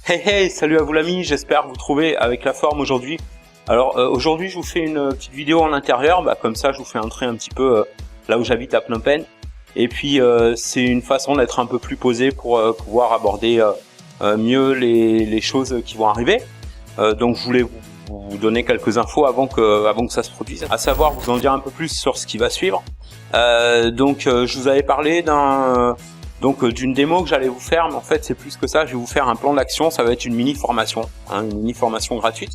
Hey hey, salut à vous l'ami, j'espère vous trouver avec la forme aujourd'hui. Alors aujourd'hui je vous fais une petite vidéo en intérieur, comme ça je vous fais entrer un petit peu là où j'habite à Phnom Penh. Et puis c'est une façon d'être un peu plus posé pour pouvoir aborder mieux les choses qui vont arriver. Donc je voulais vous donner quelques infos avant que ça se produise. À savoir vous en dire un peu plus sur ce qui va suivre. Je vous avais parlé d'une démo que j'allais vous faire, mais en fait c'est plus que ça, je vais vous faire un plan d'action, ça va être une mini formation, une mini formation gratuite.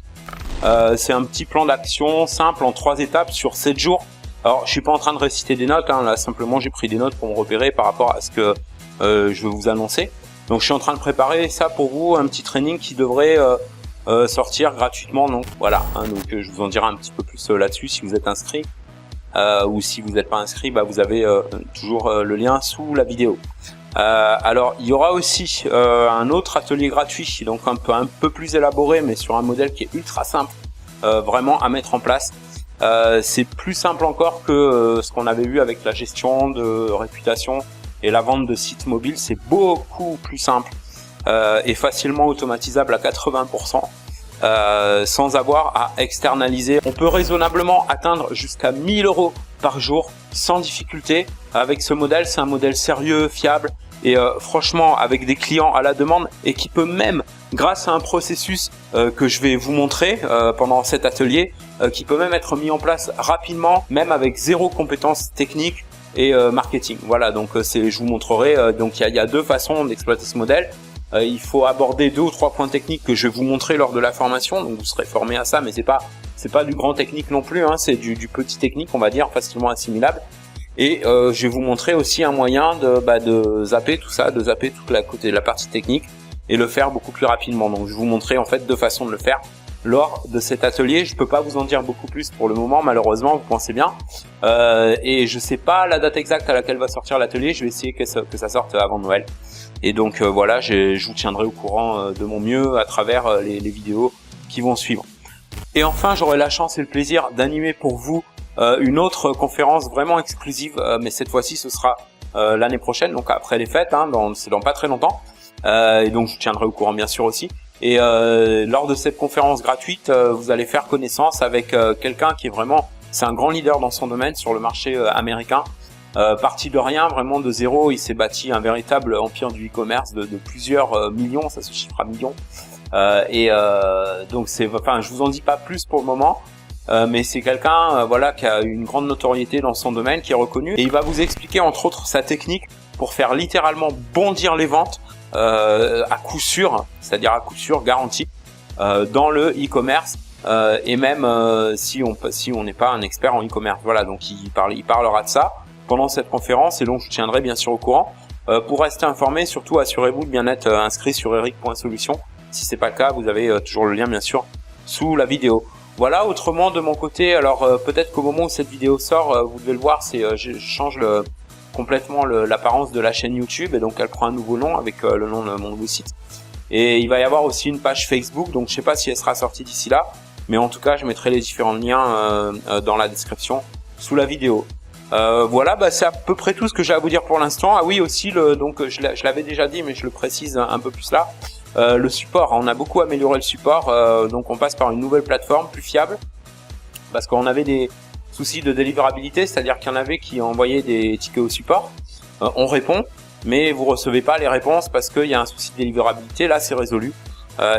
C'est un petit plan d'action simple en 3 étapes sur 7 jours. Alors je suis pas en train de réciter des notes, là simplement j'ai pris des notes pour me repérer par rapport à ce que je veux vous annoncer. Donc je suis en train de préparer ça pour vous, un petit training qui devrait sortir gratuitement, donc voilà, je vous en dirai un petit peu plus là-dessus si vous êtes inscrit. Ou si vous n'êtes pas inscrit, vous avez toujours le lien sous la vidéo. Alors il y aura aussi un autre atelier gratuit, donc un peu plus élaboré, mais sur un modèle qui est ultra simple vraiment à mettre en place. C'est plus simple encore que ce qu'on avait vu avec la gestion de réputation et la vente de sites mobiles. C'est beaucoup plus simple et facilement automatisable à 80%. Sans avoir à externaliser. On peut raisonnablement atteindre jusqu'à 1000 € par jour sans difficulté avec ce modèle. C'est un modèle sérieux, fiable et franchement avec des clients à la demande, et qui peut même, grâce à un processus que je vais vous montrer pendant cet atelier, qui peut même être mis en place rapidement, même avec 0 compétences techniques et marketing. Voilà, donc je vous montrerai. Donc il y a 2 façons d'exploiter ce modèle. Il faut aborder 2 ou 3 points techniques que je vais vous montrer lors de la formation, donc vous serez formé à ça, mais c'est pas du grand technique non plus, c'est du petit technique, on va dire, facilement assimilable. Et je vais vous montrer aussi un moyen de zapper tout ça, de zapper toute la partie technique et le faire beaucoup plus rapidement. Donc je vais vous montrer en fait 2 façons de le faire lors de cet atelier. Je peux pas vous en dire beaucoup plus pour le moment, malheureusement, vous pensez bien. Et je sais pas la date exacte à laquelle va sortir l'atelier. Je vais essayer que ça sorte avant Noël. Et donc voilà, je vous tiendrai au courant de mon mieux à travers les vidéos qui vont suivre. Et enfin, j'aurai la chance et le plaisir d'animer pour vous une autre conférence vraiment exclusive, mais cette fois-ci ce sera l'année prochaine, donc après les fêtes, c'est dans pas très longtemps. Et donc je vous tiendrai au courant bien sûr aussi. Et lors de cette conférence gratuite, vous allez faire connaissance avec quelqu'un qui est vraiment, c'est un grand leader dans son domaine sur le marché américain. Parti de rien, vraiment de zéro, il s'est bâti un véritable empire du e-commerce de plusieurs millions, ça se chiffre à millions. Donc je vous en dis pas plus pour le moment, mais c'est quelqu'un qui a une grande notoriété dans son domaine, qui est reconnu, et il va vous expliquer entre autres sa technique pour faire littéralement bondir les ventes à coup sûr, c'est-à-dire à coup sûr garanti dans le e-commerce. Et même si on n'est pas un expert en e-commerce, voilà, donc il parlera de ça pendant cette conférence, et donc je vous tiendrai bien sûr au courant. Pour rester informé, surtout assurez-vous de bien être inscrit sur eric.solution. Si c'est pas le cas, vous avez toujours le lien bien sûr sous la vidéo. Voilà, autrement de mon côté, alors peut-être qu'au moment où cette vidéo sort, vous devez le voir, je change complètement l'apparence de la chaîne YouTube, et donc elle prend un nouveau nom avec le nom de mon nouveau site. Et il va y avoir aussi une page Facebook, donc je sais pas si elle sera sortie d'ici là, mais en tout cas je mettrai les différents liens dans la description sous la vidéo. Voilà, c'est à peu près tout ce que j'ai à vous dire pour l'instant. Ah oui, aussi, je l'avais déjà dit, mais je le précise un peu plus là. Le support, on a beaucoup amélioré le support, donc on passe par une nouvelle plateforme plus fiable, parce qu'on avait des soucis de délivrabilité, c'est-à-dire qu'il y en avait qui envoyaient des tickets au support. On répond, mais vous recevez pas les réponses parce qu'il y a un souci de délivrabilité. Là, c'est résolu,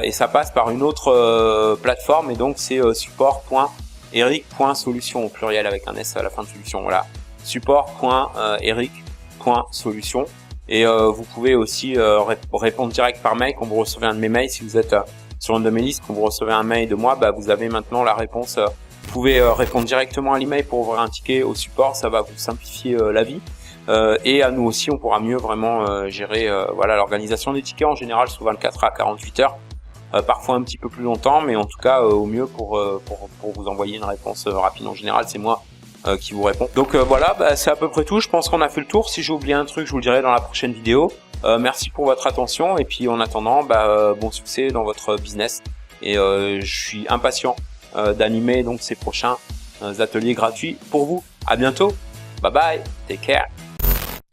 et ça passe par une autre plateforme, et donc c'est support.eric.solution au pluriel avec un S à la fin de solution. Voilà, support.eric.solution. Et vous pouvez aussi répondre direct par mail quand vous recevez un de mes mails. Si vous êtes sur une de mes listes, quand vous recevez un mail de moi, vous avez maintenant la réponse. Vous pouvez répondre directement à l'email pour ouvrir un ticket au support, ça va vous simplifier la vie. Et à nous aussi, on pourra mieux vraiment gérer l'organisation des tickets, en général sous 24 à 48 heures. Parfois un petit peu plus longtemps, mais en tout cas au mieux pour vous envoyer une réponse rapide. En général, c'est moi qui vous répond. Donc voilà, c'est à peu près tout. Je pense qu'on a fait le tour. Si j'ai oublié un truc, je vous le dirai dans la prochaine vidéo. Merci pour votre attention, et puis en attendant, bon succès dans votre business. Et je suis impatient d'animer donc ces prochains ateliers gratuits pour vous. À bientôt. Bye bye. Take care.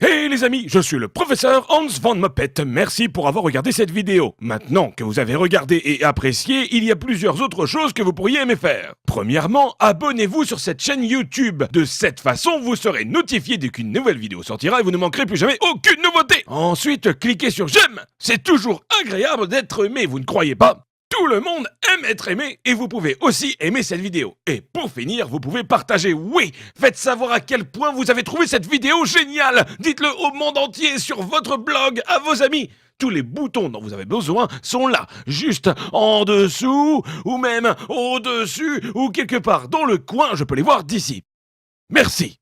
Hey les amis, je suis le professeur Hans van Muppet, merci pour avoir regardé cette vidéo. Maintenant que vous avez regardé et apprécié, il y a plusieurs autres choses que vous pourriez aimer faire. Premièrement, abonnez-vous sur cette chaîne YouTube. De cette façon, vous serez notifié dès qu'une nouvelle vidéo sortira et vous ne manquerez plus jamais aucune nouveauté. Ensuite, cliquez sur j'aime. C'est toujours agréable d'être aimé, vous ne croyez pas ? Tout le monde aime être aimé et vous pouvez aussi aimer cette vidéo. Et pour finir, vous pouvez partager. Oui, faites savoir à quel point vous avez trouvé cette vidéo géniale. Dites-le au monde entier sur votre blog, à vos amis. Tous les boutons dont vous avez besoin sont là, juste en dessous, ou même au-dessus, ou quelque part dans le coin, je peux les voir d'ici. Merci.